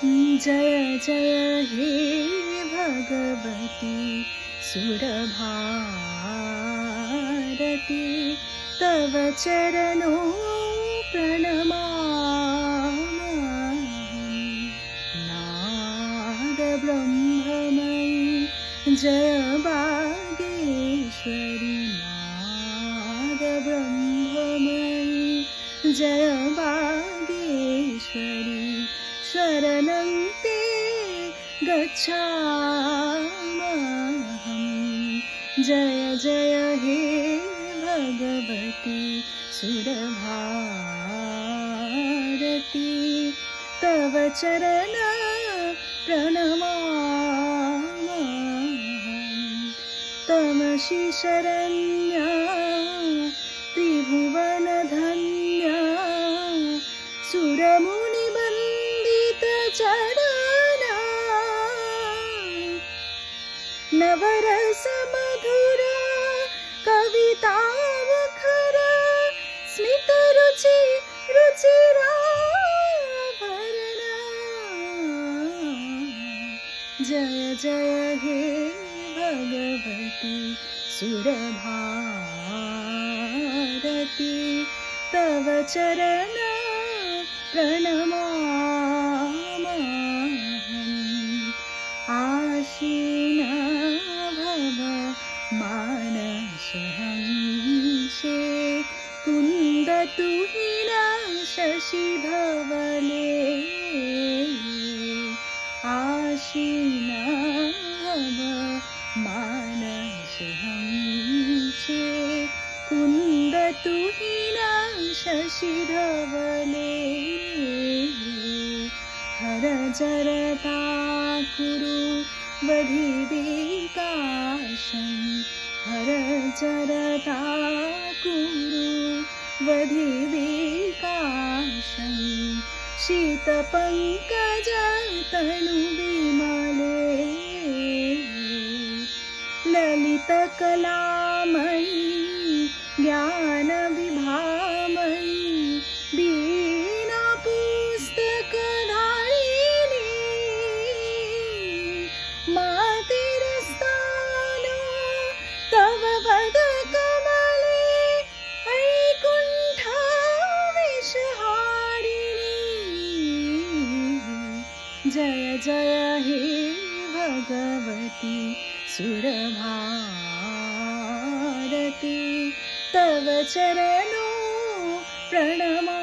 जय जय हे भगवती सुरभारती तव चरणों प्रणमामि नाद ब्रह्ममयी जय वागीश्वरी नाद ब्रह्ममयी जय वागीश्वरी शरणं ते गच्छामहं जय जय हे भगवती सुरभारती तव चरण प्रणमामहं तमसि शरण्या त्रिभुवनधन्या सुरमुनिवन्दितचरणा नवरस मधुरा कवितावखरा स्मितरुचि रुचिराभरणा जय जय हे भगवती सुरभारती तव चरण प्रणमामहं आशीना भव मानसहंसे कुन्दतुहिना शशिधवले आशीना भव मानसहंसे कुन्दतुहिना शशिधवले हर जरता कुरु वधिविकाशं हर जरता कुरु वधिविकाशं शीतपङ्कजतनुविमले ललितकलामयी ज्ञानविभामयी वीणापुस्तकधारिणी मातेरस्थानो तव पदकमले वैकुण्ठविषहारिणी जय जय हे भगवती सुरभारती तव चरणों प्रणमा